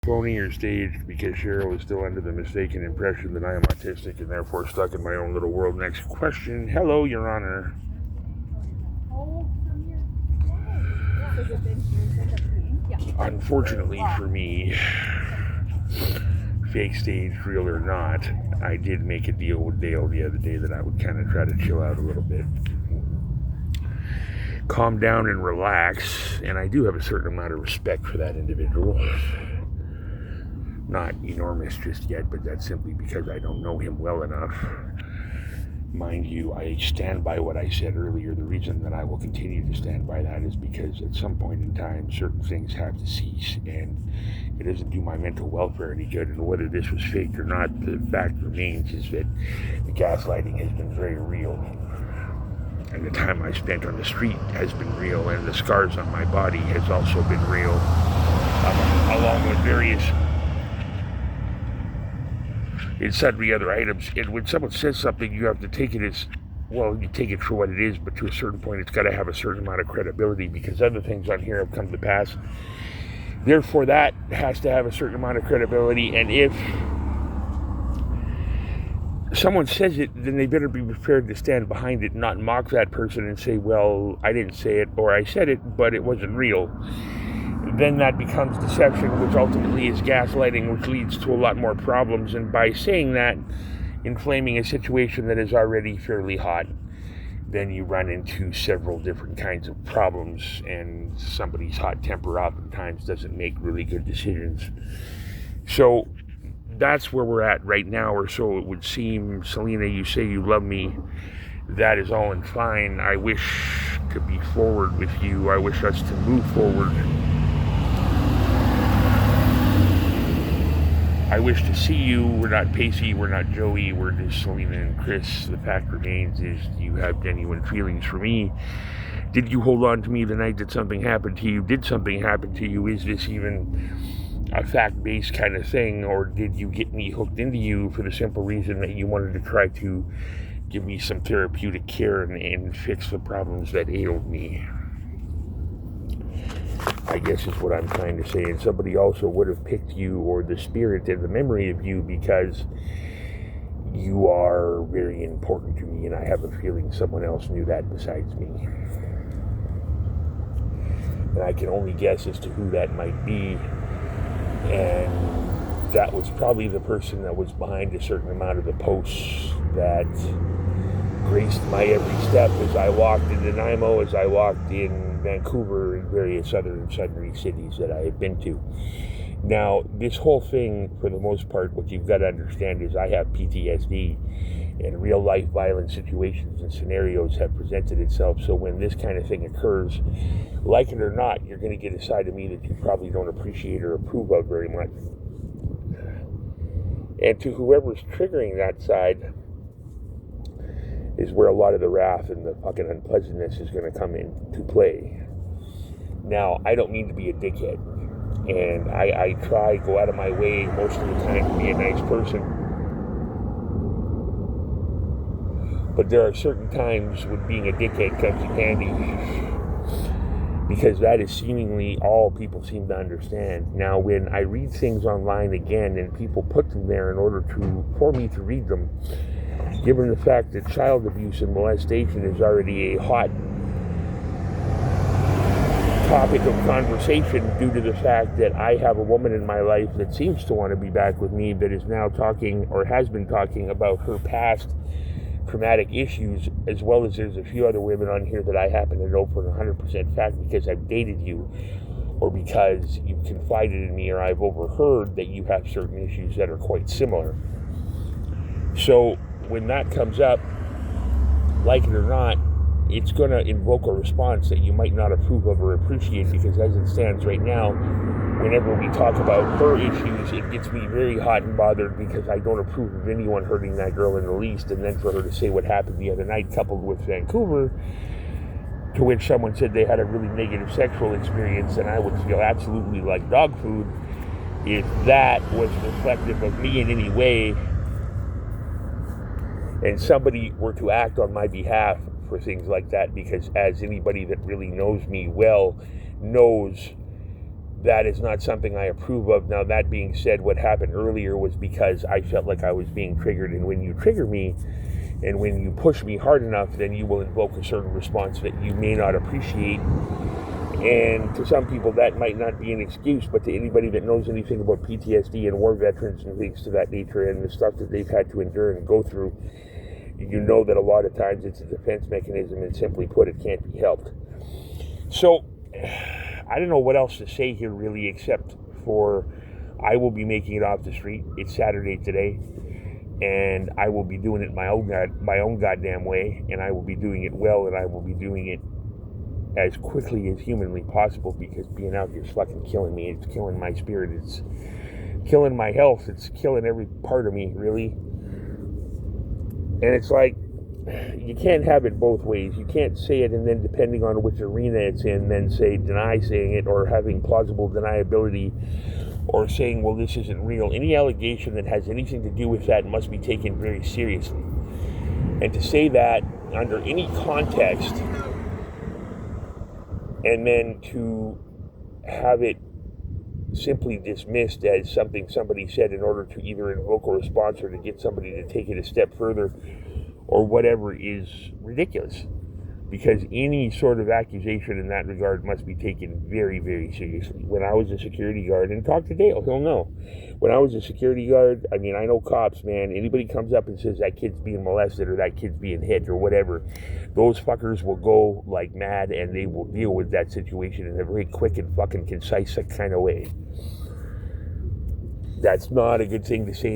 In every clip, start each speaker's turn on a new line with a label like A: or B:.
A: Phony or staged because Cheryl is still under the mistaken impression that I am autistic and therefore stuck in my own little world. Next question. Hello, Your Honor. Unfortunately for me, fake staged, real or not, I did make a deal with Dale the other day that I would kind of try to chill out a little bit. Calm down and relax, and I do have a certain amount of respect for that individual. Not enormous just yet, but that's simply because I don't know him well enough. Mind you, I stand by what I said earlier. The reason that I will continue to stand by that is because at some point in time, certain things have to cease, and it doesn't do my mental welfare any good. And whether this was faked or not, the fact remains is that the gaslighting has been very real. And the time I spent on the street has been real, and the scars on my body has also been real, along with various and sundry other items. And when someone says something, you have to take it as, well, you take it for what it is, but to a certain point, it's got to have a certain amount of credibility because other things on here have come to pass. Therefore, that has to have a certain amount of credibility, and if someone says it, then they better be prepared to stand behind it, not mock that person and say, well, I didn't say it, or I said it, but it wasn't real. Then that becomes deception, which ultimately is gaslighting, which leads to a lot more problems. And by saying that, inflaming a situation that is already fairly hot, then you run into several different kinds of problems, and somebody's hot temper oftentimes doesn't make really good decisions. So that's where we're at right now, or so it would seem. Selena, you say you love me. That is all and fine. I wish to be forward with you. I wish us to move forward. I wish to see you. We're not Pacey, we're not Joey, we're just Selena and Chris. The fact remains is you have genuine feelings for me. Did you hold on to me the night that something happened to you? Did something happen to you? Is this even a fact-based kind of thing? Or did you get me hooked into you for the simple reason that you wanted to try to give me some therapeutic care and fix the problems that ailed me? I guess is what I'm trying to say. And somebody also would have picked you, or the spirit and the memory of you, because you are very important to me, and I have a feeling someone else knew that besides me. And I can only guess as to who that might be. And that was probably the person that was behind a certain amount of the posts that graced my every step as I walked in Nanaimo, as I walked in Vancouver, and various other and sundry cities that I have been to. Now, this whole thing, for the most part, what you've got to understand is I have PTSD, and real-life violent situations and scenarios have presented itself. So when this kind of thing occurs, like it or not, you're going to get a side of me that you probably don't appreciate or approve of very much. And to whoever's triggering that side is where a lot of the wrath and the fucking unpleasantness is going to come into play. Now, I don't mean to be a dickhead, and I try, go out of my way most of the time to be a nice person, but there are certain times when being a dickhead comes in handy, because that is seemingly all people seem to understand. Now, when I read things online again, and people put them there in order for me to read them, given the fact that child abuse and molestation is already a hot topic of conversation due to the fact that I have a woman in my life that seems to want to be back with me, that is now talking, or has been talking, about her past traumatic issues, as well as there's a few other women on here that I happen to know for 100% fact because I've dated you, or because you've confided in me, or I've overheard that you have certain issues that are quite similar. So when that comes up, like it or not, it's going to invoke a response that you might not approve of or appreciate, because as it stands right now, whenever we talk about her issues, it gets me very hot and bothered, because I don't approve of anyone hurting that girl in the least. And then for her to say what happened the other night, coupled with Vancouver, to which someone said they had a really negative sexual experience, and I would feel absolutely like dog food if that was reflective of me in any way, and somebody were to act on my behalf for things like that, because as anybody that really knows me well knows, that is not something I approve of. Now, that being said, what happened earlier was because I felt like I was being triggered, and when you trigger me and when you push me hard enough, then you will invoke a certain response that you may not appreciate. And to some people that might not be an excuse, but to anybody that knows anything about PTSD and war veterans and things to that nature and the stuff that they've had to endure and go through, you know that a lot of times it's a defense mechanism, and simply put, it can't be helped. So I don't know what else to say here really, except for I will be making it off the street. It's Saturday today, and I will be doing it my own goddamn way, and I will be doing it well, and I will be doing it as quickly as humanly possible, because being out here is fucking killing me. It's killing my spirit. It's killing my health. It's killing every part of me, really. And it's like, you can't have it both ways. You can't say it and then, depending on which arena it's in, then deny saying it, or having plausible deniability, or saying, well, this isn't real. Any allegation that has anything to do with that must be taken very seriously. And to say that under any context, and then to have it simply dismissed as something somebody said in order to either invoke a response or to get somebody to take it a step further or whatever, is ridiculous. Because any sort of accusation in that regard must be taken very, very seriously. When I was a security guard, and talk to Dale, he'll know. When I was a security guard, I mean, I know cops, man. Anybody comes up and says that kid's being molested or that kid's being hit or whatever, those fuckers will go like mad, and they will deal with that situation in a very quick and fucking concise kind of way. That's not a good thing to say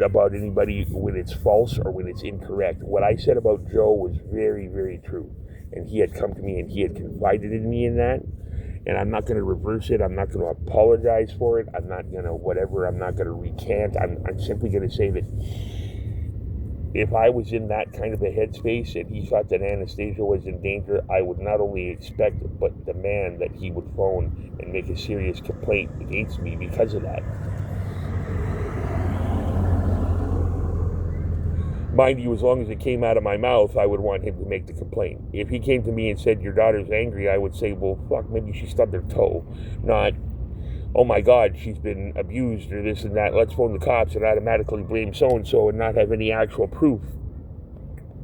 A: about anybody when it's false or when it's incorrect. What I said about Joe was very, very true. And he had come to me and he had confided in me in that. And I'm not going to reverse it. I'm not going to apologize for it. I'm not going to whatever. I'm not going to recant. I'm simply going to say that if I was in that kind of a headspace and he thought that Anastasia was in danger, I would not only expect but demand that he would phone and make a serious complaint against me because of that. Mind you, as long as it came out of my mouth, I would want him to make the complaint. If he came to me and said, your daughter's angry, I would say, well, fuck, maybe she stubbed her toe. Not, oh my God, she's been abused or this and that. Let's phone the cops and automatically blame so-and-so and not have any actual proof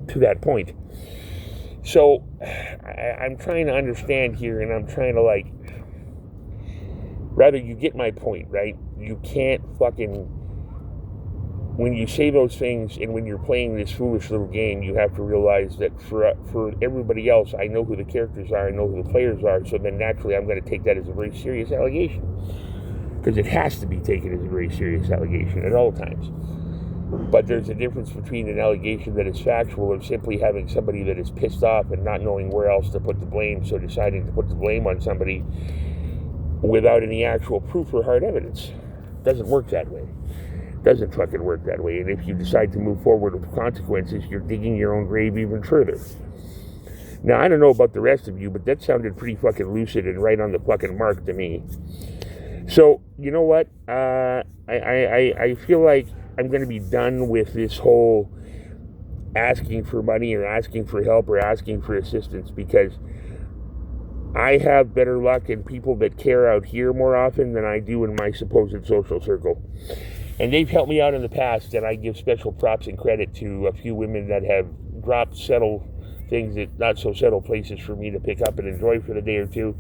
A: to that point. So I'm trying to understand here, and I'm trying to rather you get my point, right? You can't fucking... When you say those things and when you're playing this foolish little game, you have to realize that for everybody else, I know who the characters are, I know who the players are, so then naturally I'm going to take that as a very serious allegation. Because it has to be taken as a very serious allegation at all times. But there's a difference between an allegation that is factual of simply having somebody that is pissed off and not knowing where else to put the blame, so deciding to put the blame on somebody without any actual proof or hard evidence. It doesn't work that way. Doesn't fucking work that way. And if you decide to move forward with consequences, you're digging your own grave even further. Now, I don't know about the rest of you, but that sounded pretty fucking lucid and right on the fucking mark to me. So, you know what? I feel like I'm going to be done with this whole asking for money or asking for help or asking for assistance, because I have better luck in people that care out here more often than I do in my supposed social circle. And they've helped me out in the past, and I give special props and credit to a few women that have dropped settle things at not so settle places for me to pick up and enjoy for the day or two.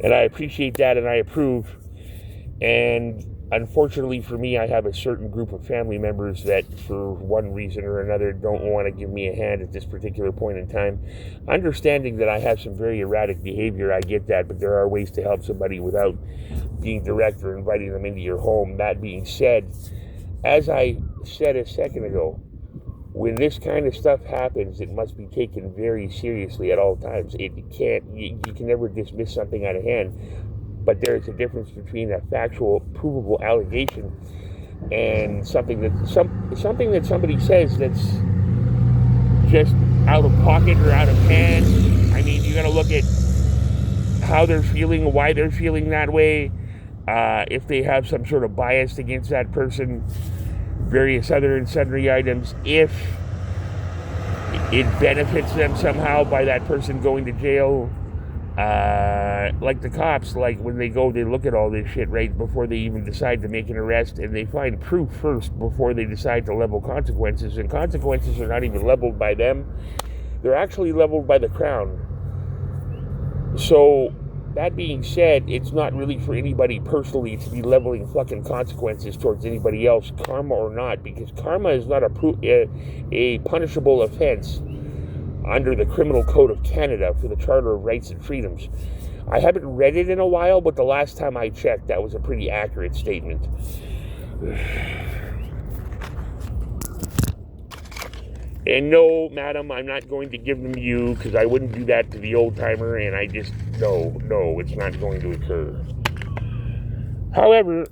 A: And I appreciate that, and I approve. And unfortunately for me, I have a certain group of family members that, for one reason or another, don't want to give me a hand at this particular point in time. Understanding that I have some very erratic behavior, I get that, but there are ways to help somebody without being direct or inviting them into your home. That being said, as I said a second ago, when this kind of stuff happens, it must be taken very seriously at all times. You can never dismiss something out of hand. But there's a difference between a factual, provable allegation and something that somebody says that's just out of pocket or out of hand. I mean, you got to look at how they're feeling, why they're feeling that way, if they have some sort of bias against that person, various other and sundry items, if it benefits them somehow by that person going to jail. Like the cops, like when they go, they look at all this shit right before they even decide to make an arrest, and they find proof first before they decide to level consequences, and consequences are not even leveled by them. They're actually leveled by the Crown. So, that being said, it's not really for anybody personally to be leveling fucking consequences towards anybody else, karma or not, because karma is not a punishable offense under the Criminal Code of Canada for the Charter of Rights and Freedoms. I haven't read it in a while, but the last time I checked, that was a pretty accurate statement. And no, madam, I'm not going to give them to you, because I wouldn't do that to the old-timer, and I just, no, it's not going to occur. However,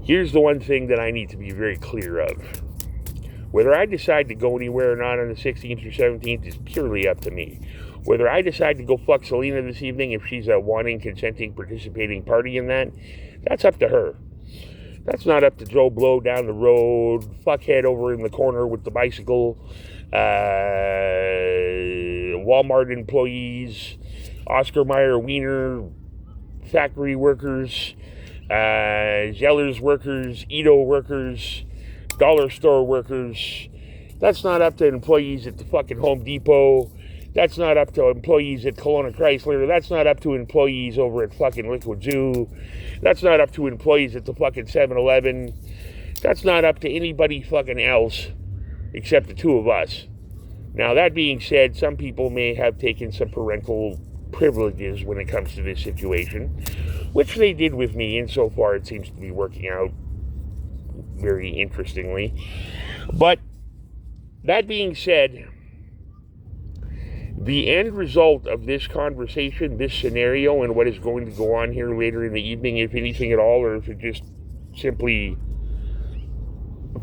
A: here's the one thing that I need to be very clear of. Whether I decide to go anywhere or not on the 16th or 17th is purely up to me. Whether I decide to go fuck Selena this evening, if she's a wanting, consenting, participating party in that, that's up to her. That's not up to Joe Blow down the road, fuckhead over in the corner with the bicycle, Walmart employees, Oscar Mayer Wiener factory workers, Zeller's workers, Edo workers, dollar store workers. That's not up to employees at the fucking Home Depot. That's not up to employees at Kelowna Chrysler. That's not up to employees over at fucking Liquid Zoo. That's not up to employees at the fucking 7-Eleven. That's not up to anybody fucking else except the two of us. Now, that being said, some people may have taken some parental privileges when it comes to this situation, which they did with me, and so far it seems to be working out very interestingly. But that being said, the end result of this conversation, this scenario, and what is going to go on here later in the evening, if anything at all, or if it just simply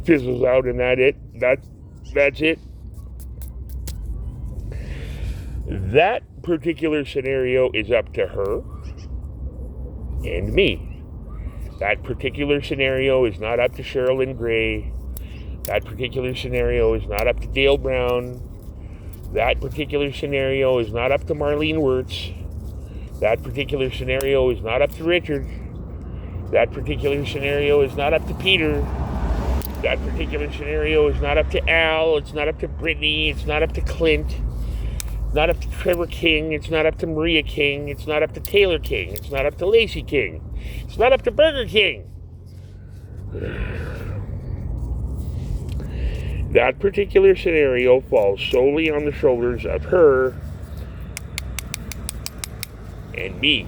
A: fizzles out and that's it. That particular scenario is up to her and me. That particular scenario is not up to Sherilyn Gray. That particular scenario is not up to Dale Brown. That particular scenario is not up to Marlene Wirtz. That particular scenario is not up to Richard. That particular scenario is not up to Peter. That particular scenario is not up to Al. It's not up to Brittany. It's not up to Clint. It's not up to Trevor King. It's not up to Maria King. It's not up to Taylor King. It's not up to Lacey King. It's not up to Burger King. That particular scenario falls solely on the shoulders of her and me.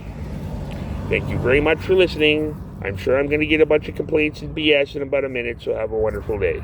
A: Thank you very much for listening. I'm sure I'm going to get a bunch of complaints and BS in about a minute, so have a wonderful day.